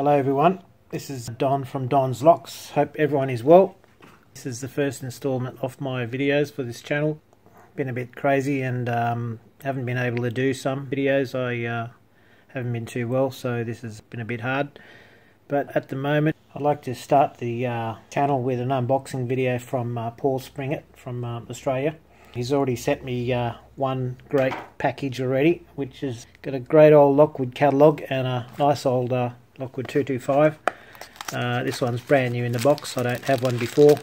Hello everyone, this is Don from Don's Locks. Hope everyone is well. This is the first installment of my videos for this channel. Been a bit crazy and haven't been able to do some videos. I haven't been too well, so this has been a bit hard. But at the moment I'd like to start the channel with an unboxing video from Paul Springett from Australia. He's already sent me one great package already, which has got a great old Lockwood catalogue and a nice old Lockwood 225. This one's brand new in the box. I don't have one before.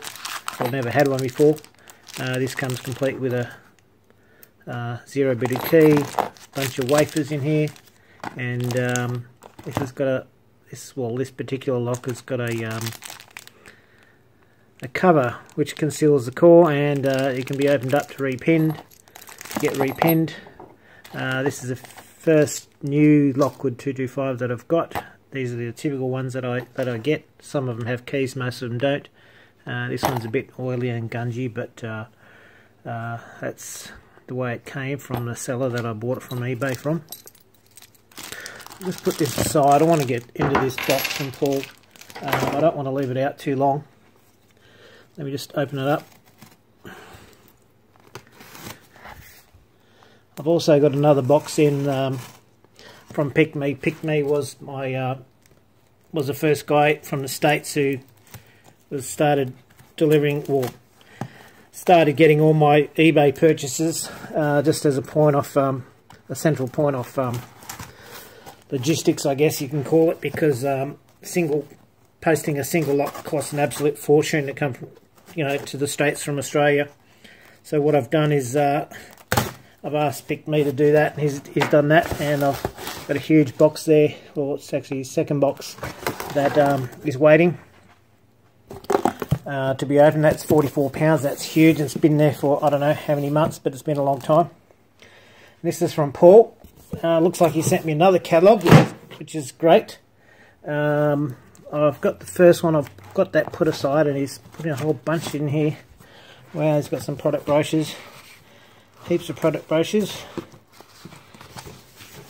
I've never had one before. This comes complete with a zero bitted key, bunch of wafers in here, and this has got a this particular lock has got a cover which conceals the core, and it can be opened up to get repinned. This is the first new Lockwood 225 that I've got. These are the typical ones that I get. Some of them have keys, most of them don't. This one's a bit oily and gungy, but that's the way it came from the seller that I bought it from eBay from. Let's put this aside. I don't want to get into this box from Paul. I don't want to leave it out too long. Let me just open it up. I've also got another box in from Pick Me. Pick Me was my was the first guy from the States who started delivering, or started getting all my eBay purchases, just as a point off, a central point off logistics, I guess you can call it, because posting a single lock costs an absolute fortune to come from, to the States from Australia. So what I've done is I've asked Pick Me to do that, and he's done that, and I've got a huge box there. Well, it's actually his second box that is waiting to be opened. That's 44 pounds. That's huge. It's been there for I don't know how many months, but it's been a long time. This is from Paul. Looks like he sent me another catalogue, which is great. I've got the first one. I've got that put aside, and he's putting a whole bunch in here. Wow, he's got some product brochures. Heaps of product brochures.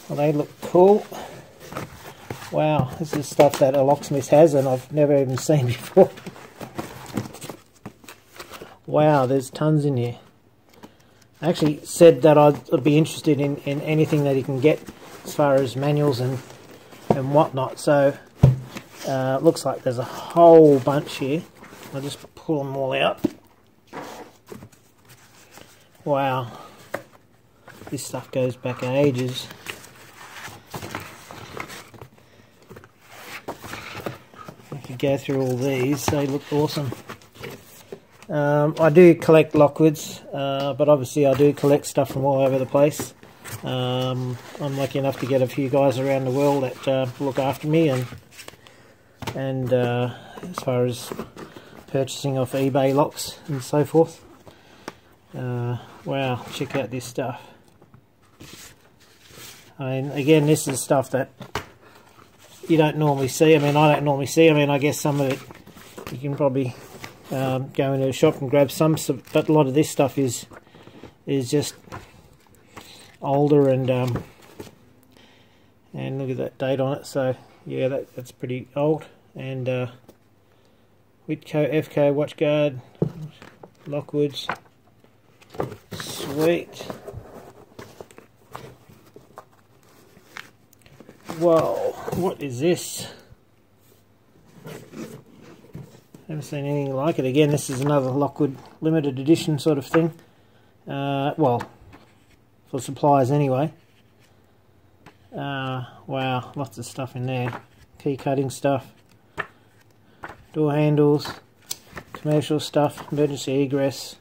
Well, they look cool. Wow, this is stuff that a locksmith has and I've never even seen before. Wow, there's tons in here. I actually said that I'd be interested in anything that you can get as far as manuals and whatnot. So looks like there's a whole bunch here. I'll just pull them all out. Wow, this stuff goes back ages. I could go through all these. They look awesome. I do collect Lockwoods, but obviously I do collect stuff from all over the place. I'm lucky enough to get a few guys around the world that look after me, and as far as purchasing off eBay locks and so forth. Wow, check out this stuff. I mean, again, this is stuff that you don't normally see. I mean, I don't normally see. I mean, I guess some of it you can probably go into a shop and grab some, but a lot of this stuff is just older, and look at that date on it. So yeah, that's pretty old. And Whitco, FK, WatchGuard, Lockwoods. Sweet. Whoa, what is this? Haven't seen anything like it. Again, this is another Lockwood limited edition sort of thing. Well, for suppliers anyway. Wow, lots of stuff in there. Key cutting stuff, door handles, commercial stuff, emergency egress.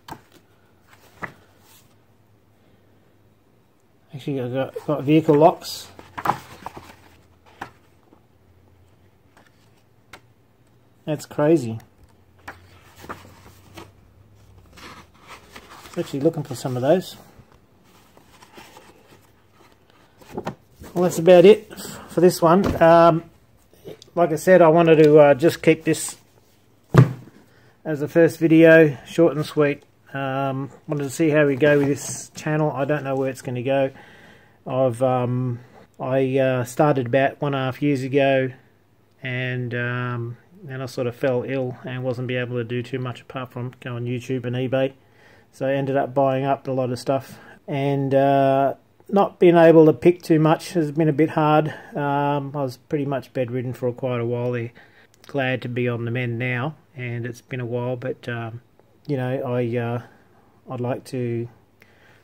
Actually, I've got vehicle locks. That's crazy. Actually looking for some of those. Well, that's about it for this one. Like I said, I wanted to just keep this as the first video, short and sweet. Wanted to see how we go with this channel. I don't know where it's going to go. I started about 1.5 years ago, and then I sort of fell ill and wasn't be able to do too much apart from go on YouTube and eBay. So I ended up buying up a lot of stuff, and not being able to pick too much has been a bit hard. I was pretty much bedridden for quite a while there. Glad to be on the mend now, and it's been a while, but you know, I'd like to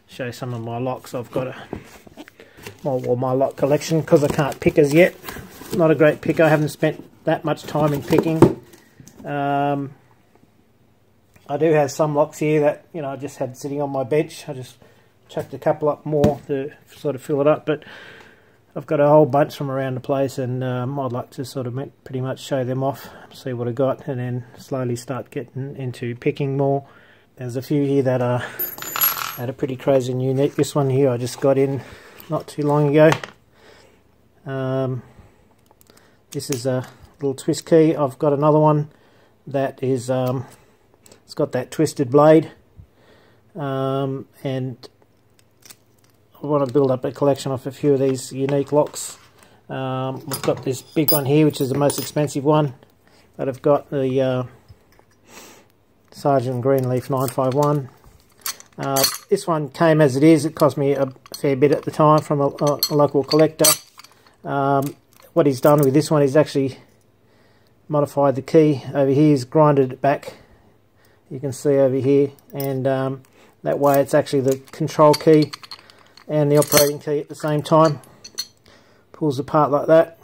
show some of my locks. I've got my lock collection because I can't pick as yet. Not a great picker. I haven't spent that much time in picking. I do have some locks here that, you know, I just had sitting on my bench. I just chucked a couple up more to sort of fill it up, but I've got a whole bunch from around the place, and I'd like to sort of pretty much show them off, see what I got, and then slowly start getting into picking more. There's a few here that are pretty crazy and unique. This one here I just got in not too long ago. This is a little twist key. I've got another one that is it's got that twisted blade, and I want to build up a collection of a few of these unique locks. We've got this big one here, which is the most expensive one, but I've got the Sergeant Greenleaf 951. This one came as it is. It cost me a fair bit at the time from a local collector. What he's done with this one is actually modified the key over here. He's grinded it back, you can see over here, and that way it's actually the control key and the operating key at the same time. Pulls apart like that.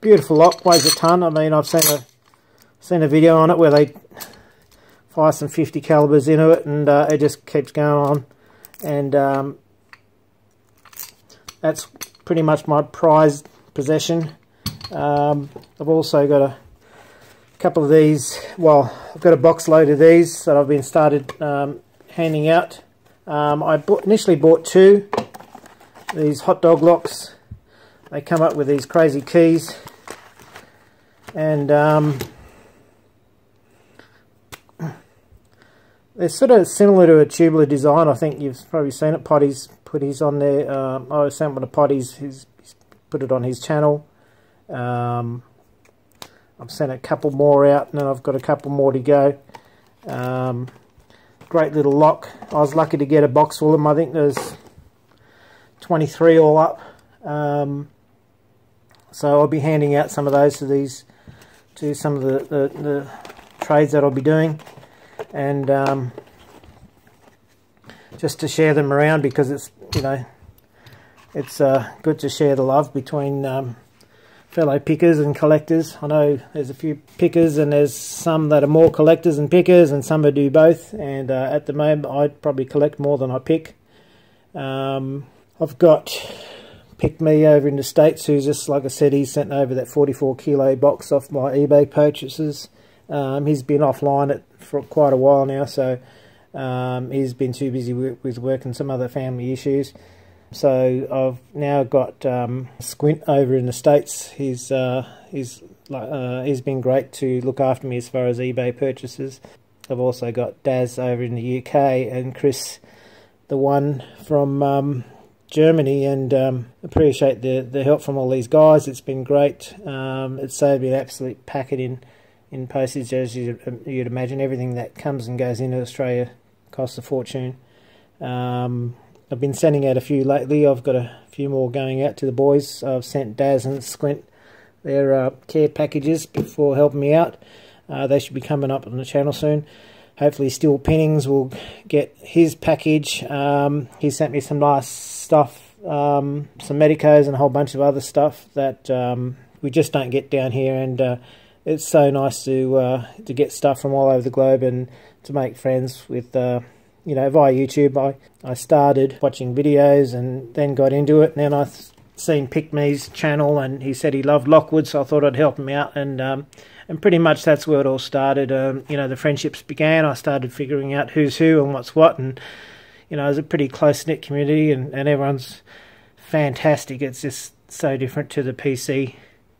Beautiful lock, weighs a ton. I mean, I've seen a video on it where they fire some 50 calibers into it, and it just keeps going on. And that's pretty much my prized possession. I've also got a couple of these. Well, I've got a box load of these that I've been started handing out. I initially bought two, these hot dog locks. They come up with these crazy keys, and they're sort of similar to a tubular design. I think you've probably seen it. Potty's put his on there. I sent one of Potty's. He's put it on his channel. I've sent a couple more out, and then I've got a couple more to go. Great little lock. I was lucky to get a box full of them. I think there's 23 all up. So I'll be handing out some of those to some of the trades that I'll be doing, and just to share them around, because it's, you know, it's good to share the love between fellow pickers and collectors. I know there's a few pickers, and there's some that are more collectors and pickers, and some that do both, and at the moment I probably collect more than I pick. I've got Pick Me over in the States, who's just, like I said, he's sent over that 44 kilo box off my eBay purchases. He's been offline it for quite a while now, so he's been too busy with work and some other family issues. So I've now got Squint over in the States. He's been great to look after me as far as eBay purchases. I've also got Daz over in the UK, and Chris, the one from Germany, and appreciate the help from all these guys. It's been great. It's saved me an absolute packet in postage, as you'd imagine. Everything that comes and goes into Australia costs a fortune. I've been sending out a few lately. I've got a few more going out to the boys. I've sent Daz and Squint their care packages before helping me out. They should be coming up on the channel soon. Hopefully Steel Pinnings will get his package. He sent me some nice stuff, some medicos and a whole bunch of other stuff that we just don't get down here, and it's so nice to get stuff from all over the globe and to make friends with you know, via YouTube. I started watching videos and then got into it, and then I seen Pick Me's channel, and he said he loved Lockwood, so I thought I'd help him out, and pretty much that's where it all started. You know, the friendships began. I started figuring out who's who and what's what, and you know, it's a pretty close-knit community, and everyone's fantastic. It's just so different to the PC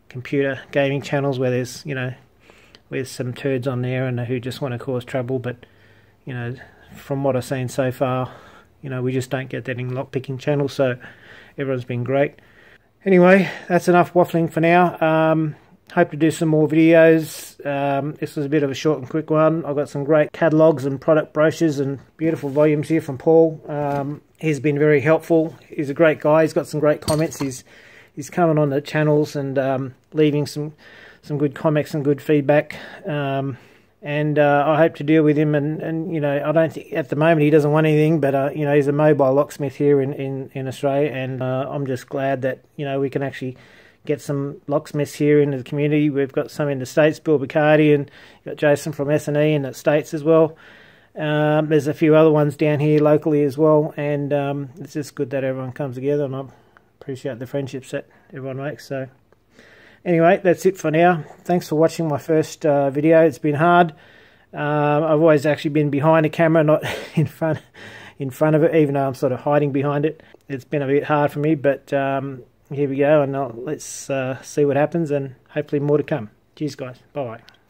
computer gaming channels where there's, you know, there's some turds on there and who just want to cause trouble, but you know, from what I've seen so far, you know, we just don't get that in lockpicking channels, so everyone's been great. Anyway, that's enough waffling for now. Hope to do some more videos. This was a bit of a short and quick one. I've got some great catalogues and product brochures and beautiful volumes here from Paul. He's been very helpful. He's a great guy. He's got some great comments. He's coming on the channels and leaving some good comments and good feedback. And I hope to deal with him. And you know, I don't think at the moment he doesn't want anything, but you know, he's a mobile locksmith here in Australia, and I'm just glad that, you know, we can actually get some locksmiths here in the community. We've got some in the States, Bill Bacardi, and got Jason from S&E in the States as well. There's a few other ones down here locally as well, and it's just good that everyone comes together, and I appreciate the friendships that everyone makes. So anyway, that's it for now. Thanks for watching my first video. It's been hard. I've always actually been behind the camera, not in front of it, even though I'm sort of hiding behind it. It's been a bit hard for me, but here we go, and let's see what happens, and hopefully more to come. Cheers, guys. Bye-bye.